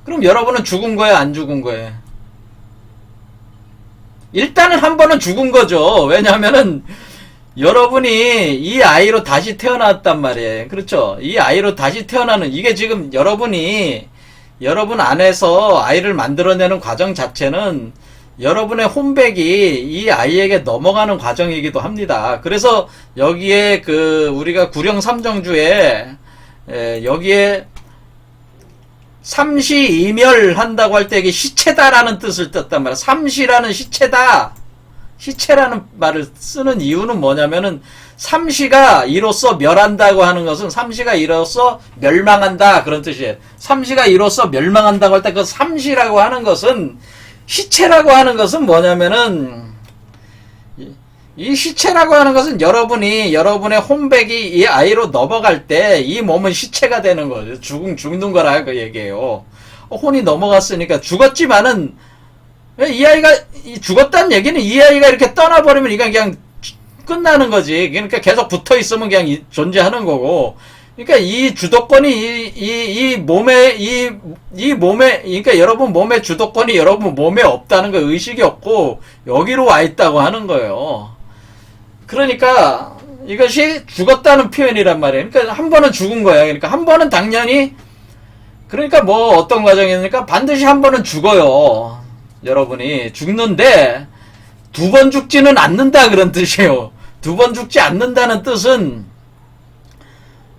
그럼 여러분은 죽은 거예요, 안 죽은 거예요? 일단은 한 번은 죽은 거죠. 왜냐하면은 여러분이 이 아이로 다시 태어났단 말이에요. 그렇죠? 이 아이로 다시 태어나는, 이게 지금 여러분 안에서 아이를 만들어내는 과정 자체는 여러분의 혼백이 이 아이에게 넘어가는 과정이기도 합니다. 그래서 여기에 우리가 구령 삼정주에 여기에 삼시이멸한다고 할 때 이게 시체다라는 뜻을 떴단 말이야. 삼시라는 시체다. 시체라는 말을 쓰는 이유는 뭐냐면은 삼시가 이로써 멸한다고 하는 것은 삼시가 이로써 멸망한다 그런 뜻이에요. 삼시가 이로써 멸망한다고 할 때 그 삼시라고 하는 것은, 시체라고 하는 것은 뭐냐면은 이 시체라고 하는 것은 여러분의 혼백이 이 아이로 넘어갈 때 이 몸은 시체가 되는 거죠. 죽는 거라 그 얘기예요. 혼이 넘어갔으니까 죽었지만은 이 아이가 죽었다는 얘기는 이 아이가 이렇게 떠나버리면 이건 그냥 끝나는 거지. 그러니까 계속 붙어 있으면 그냥 존재하는 거고. 그러니까 이 주도권이 이 몸에 그러니까 여러분 몸의 주도권이 여러분 몸에 없다는 거, 의식이 없고 여기로 와 있다고 하는 거예요. 그러니까 이것이 죽었다는 표현이란 말이에요. 그러니까 한 번은 죽은 거야. 그러니까 한 번은 당연히, 그러니까 뭐 어떤 과정이니까 반드시 한 번은 죽어요. 여러분이 죽는데 두 번 죽지는 않는다 그런 뜻이에요. 두 번 죽지 않는다는 뜻은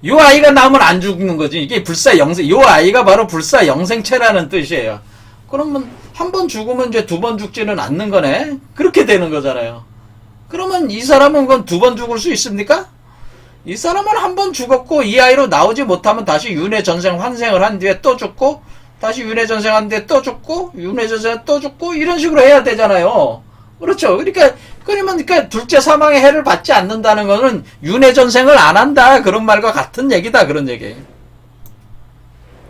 요 아이가 나오면 안 죽는 거지. 이게 불사영생, 요 아이가 바로 불사영생체라는 뜻이에요. 그러면 한 번 죽으면 이제 두 번 죽지는 않는 거네. 그렇게 되는 거잖아요. 그러면 이 사람은 그건 두 번 죽을 수 있습니까? 이 사람은 한 번 죽었고 이 아이로 나오지 못하면 다시 윤회전생 환생을 한 뒤에 또 죽고, 다시 윤회전생 한 뒤에 또 죽고, 윤회전생 또 죽고, 이런 식으로 해야 되잖아요. 그렇죠? 그러니까 둘째 사망의 해를 받지 않는다는 거는 윤회전생을 안 한다 그런 말과 같은 얘기다 그런 얘기.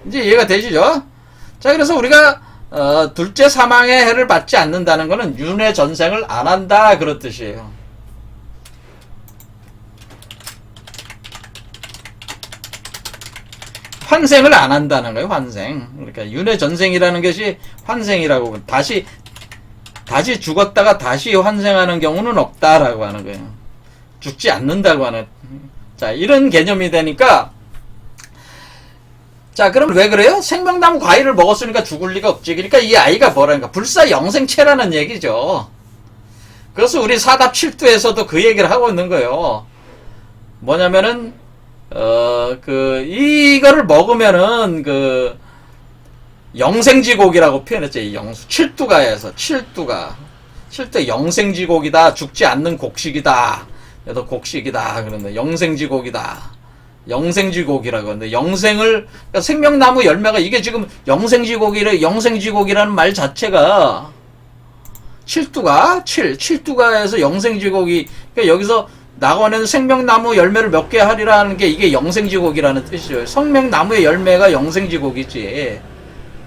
이제 이해가 되시죠? 자, 그래서 우리가 둘째 사망의 해를 받지 않는다는 거는 윤회전생을 안 한다 그런 뜻이에요. 환생을 안 한다는 거예요. 환생. 그러니까 윤회전생이라는 것이 환생이라고, 다시 죽었다가 다시 환생하는 경우는 없다라고 하는 거예요. 죽지 않는다고 하는. 자, 이런 개념이 되니까, 자, 그럼 왜 그래요? 생명나무 과일을 먹었으니까 죽을 리가 없지. 그러니까 이 아이가 뭐라니까 불사영생체라는 얘기죠. 그래서 우리 사답칠두에서도 그 얘기를 하고 있는 거예요. 뭐냐면은 이거를 먹으면은 영생지곡이라고 표현했죠. 이 영수 칠두가에서 칠두가 영생지곡이다. 죽지 않는 곡식이다. 얘도 곡식이다. 그런데 영생지곡이다. 영생지곡이라고 하는데 영생을 그러니까 생명나무 열매가 이게 지금 영생지곡이라는 말 자체가 칠두가에서 영생지곡이 그러니까 여기서 낙원에는 생명나무 열매를 몇 개 하리라는 게 이게 영생지곡이라는 뜻이에요. 생명나무의 열매가 영생지곡이지.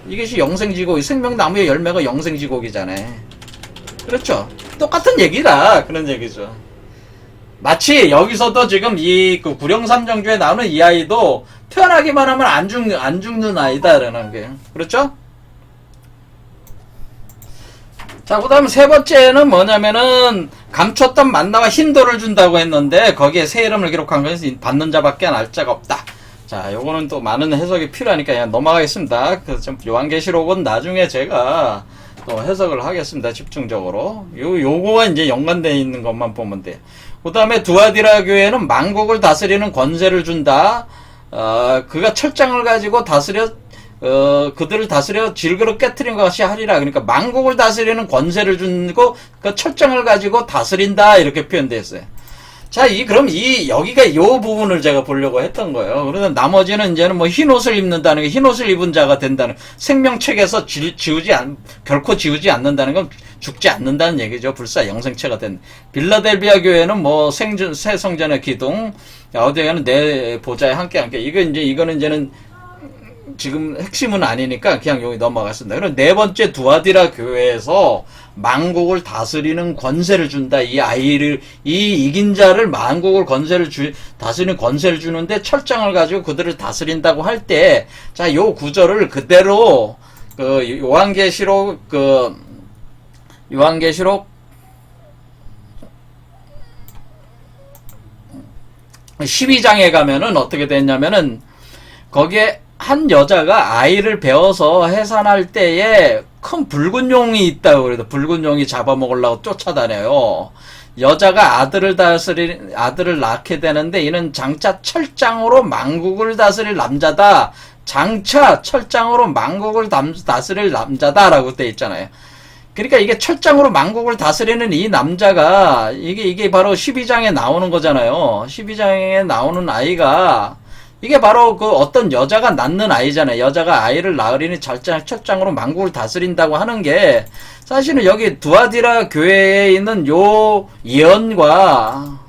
이것이 영생지곡, 생명나무의 열매가 영생지곡이잖아요. 그렇죠. 똑같은 얘기다. 그런 얘기죠. 마치 여기서도 지금 이 구령삼정주에 나오는 이 아이도 태어나기만 하면 안 죽는 아이다라는 게. 그렇죠? 자, 그 다음 세 번째는 뭐냐면은, 감췄던 만나와 흰돌을 준다고 했는데, 거기에 새 이름을 기록한 것은 받는 자밖에 날짜가 없다. 자, 요거는 또 많은 해석이 필요하니까 그냥 넘어가겠습니다. 그래서 요한계시록은 나중에 제가 또 해석을 하겠습니다. 집중적으로. 요거와 이제 연관되어 있는 것만 보면 돼요. 그 다음에 두아디라 교회는 만국을 다스리는 권세를 준다. 그가 철장을 가지고 그들을 다스려 질그릇 깨트린 것이 하리라. 그러니까 만국을 다스리는 권세를 주고 그 철장을 가지고 다스린다. 이렇게 표현되어 있어요. 자, 그럼 여기가 요 부분을 제가 보려고 했던 거예요. 그러나 나머지는 이제는 뭐 흰옷을 입는다는 게 흰옷을 입은 자가 된다는 생명책에서 결코 지우지 않는다는 건 죽지 않는다는 얘기죠. 불사 영생체가 된. 빌라델비아 교회는 뭐 새 성전의 기둥, 어디에는 내 보좌에 함께. 이거는 이제는 지금 핵심은 아니니까 그냥 여기 넘어갔습니다. 그럼 네 번째 두아디라 교회에서 만국을 다스리는 권세를 준다. 이 이긴 자를 만국을 다스리는 권세를 주는데 철장을 가지고 그들을 다스린다고 할 때, 자, 요 구절을 그대로, 요한계시록 12장에 가면은 어떻게 됐냐면은, 거기에 한 여자가 아이를 베어서 해산할 때에 큰 붉은 용이 있다고 그래도 붉은 용이 잡아먹으려고 쫓아다녀요. 여자가 아들을 낳게 되는데 이는 장차 철장으로 만국을 다스릴 남자다. 장차 철장으로 만국을 다스릴 남자다라고 돼 있잖아요. 그러니까 이게 철장으로 만국을 다스리는 이 남자가 이게 바로 12장에 나오는 거잖아요. 12장에 나오는 아이가 이게 바로 어떤 여자가 낳는 아이잖아요. 여자가 아이를 낳으리니 철장으로 만국을 다스린다고 하는 게 사실은 여기 두아디라 교회에 있는 요 예언과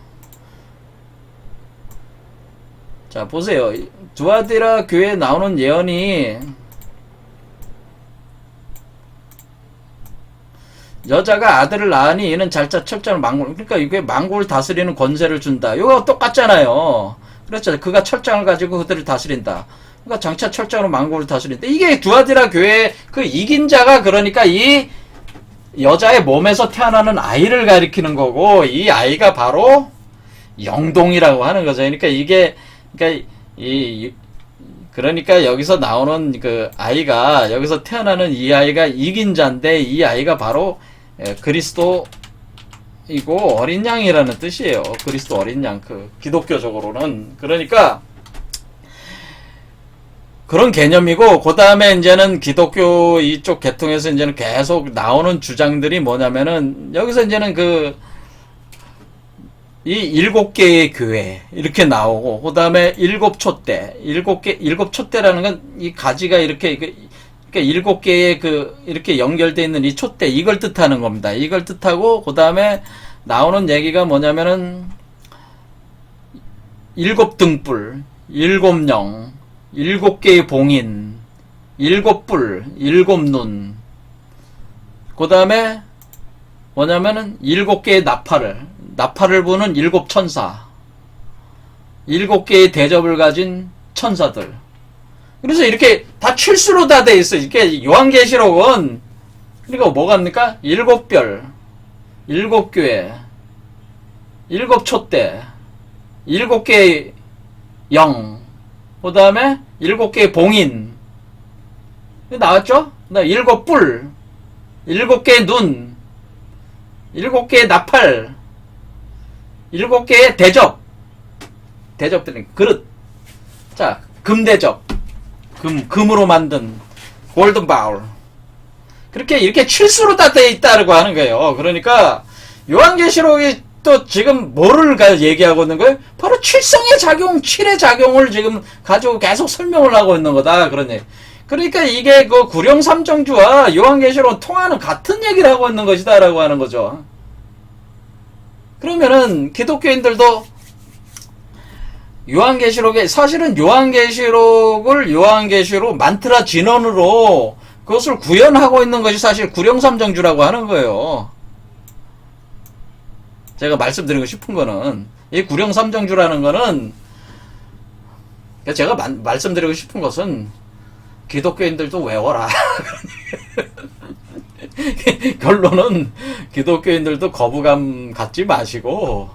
자 보세요. 두아디라 교회에 나오는 예언이 여자가 아들을 낳으니 이는 잘자 철장을 만국을 그러니까 이게 만국을 다스리는 권세를 준다. 이거 똑같잖아요. 그렇죠. 그가 철장을 가지고 그들을 다스린다. 그러니까 장차 철장으로 만국을 다스린다. 이게 두아디라 교회의 이긴 자가 그러니까 이 여자의 몸에서 태어나는 아이를 가리키는 거고 이 아이가 바로 영동이라고 하는 거죠. 그러니까 여기서 나오는 아이가 여기서 태어나는 이 아이가 이긴 자인데 이 아이가 바로 그리스도 이고 어린 양이라는 뜻이에요. 그리스도 어린 양. 기독교적으로는 그러니까 그런 개념이고 그 다음에 이제는 기독교 이쪽 계통에서 이제는 계속 나오는 주장들이 뭐냐면은 여기서 이제는 이 7개의 교회 이렇게 나오고 그 다음에 7촛대 일곱 촛대라는 건 이 가지가 이렇게 그러니까 7개의 이렇게 연결되어 있는 이 촛대 이걸 뜻하는 겁니다. 이걸 뜻하고 그 다음에 나오는 얘기가 뭐냐면은 7등불 7영 7개의 봉인 7뿔 7눈 그 다음에 뭐냐면은 7개의 나팔을 부는 7천사 7개의 대접을 가진 천사들. 그래서 이렇게 다 칠수로 다 돼 있어. 이렇게 요한계시록은 그러니까 뭐갑니까? 7별, 7교회, 7촛대, 7개의 영, 그 다음에 7개의 봉인. 나왔죠? 7뿔, 7개의 눈, 7개의 나팔, 7개의 대접들은 그릇. 자, 금대접. 금으로 만든 골든 바울. 그렇게 이렇게 칠수로 다 돼 있다고 하는 거예요. 그러니까 요한계시록이 또 지금 뭐를 얘기하고 있는 거예요? 바로 칠성의 작용, 칠의 작용을 지금 가지고 계속 설명을 하고 있는 거다. 그런 얘기. 그러니까 이게 그 구령 삼정주와 요한계시록은 통하는 같은 얘기를 하고 있는 것이다라고 하는 거죠. 그러면은 기독교인들도 요한계시록에 사실은 요한계시록 만트라 진언으로 그것을 구현하고 있는 것이 사실 구령 삼정주라고 하는 거예요. 제가 말씀드리고 싶은 거는 이 구령 삼정주라는 거는 제가 말씀드리고 싶은 것은 기독교인들도 외워라. 결론은 기독교인들도 거부감 갖지 마시고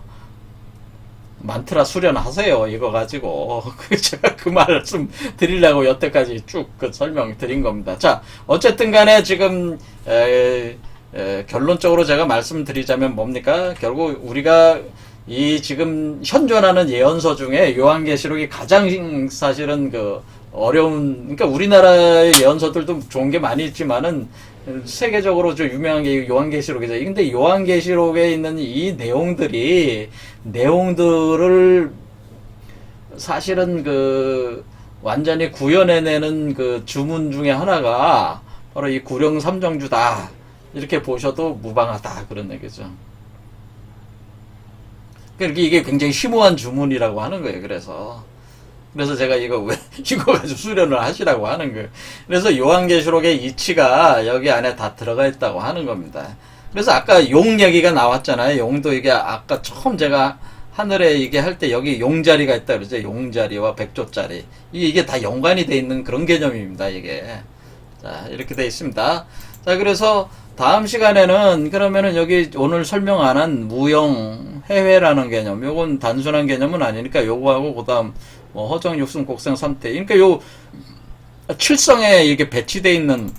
만트라 수련하세요. 이거 가지고. 제가 그 말씀 드리려고 여태까지 쭉 그 설명 드린 겁니다. 자, 어쨌든 간에 지금 결론적으로 제가 말씀드리자면 뭡니까? 결국 우리가 이 지금 현존하는 예언서 중에 요한계시록이 가장 사실은 그 어려운, 그러니까 우리나라의 예언서들도 좋은 게 많이 있지만은 세계적으로 좀 유명한 게 요한계시록이죠. 근데 요한계시록에 있는 이 내용들을 사실은 그 완전히 구현해내는 그 주문 중에 하나가 바로 이 구령 삼정주다. 이렇게 보셔도 무방하다. 그런 얘기죠. 그러니까 이게 굉장히 심오한 주문이라고 하는 거예요. 그래서 제가 이거 가지고 수련을 하시라고 하는 거예요. 그래서 요한계시록의 이치가 여기 안에 다 들어가 있다고 하는 겁니다. 그래서 아까 용 얘기가 나왔잖아요. 용도 이게 아까 처음 제가 하늘에 이게 할 때 여기 용자리가 있다 그러죠. 용자리와 백조자리. 이게 다 연관이 돼 있는 그런 개념입니다. 이게. 자, 이렇게 돼 있습니다. 자, 그래서 다음 시간에는 그러면은 여기 오늘 설명 안 한 무형 해회라는 개념. 요건 단순한 개념은 아니니까 요거하고 그다음 뭐 허정 육승 곡생 삼태. 그러니까 요 칠성에 이렇게 배치돼 있는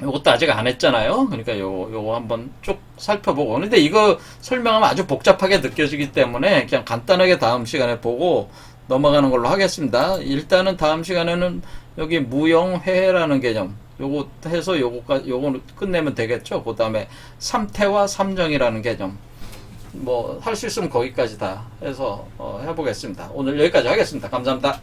요것도 아직 안 했잖아요. 그러니까 요거 한번 쭉 살펴보고. 근데 이거 설명하면 아주 복잡하게 느껴지기 때문에 그냥 간단하게 다음 시간에 보고 넘어가는 걸로 하겠습니다. 일단은 다음 시간에는 여기 무형 회해라는 개념. 요거 해서 요거 끝내면 되겠죠. 그 다음에 삼태와 삼정이라는 개념. 뭐 할 수 있으면 거기까지 다 해서 해보겠습니다. 오늘 여기까지 하겠습니다. 감사합니다.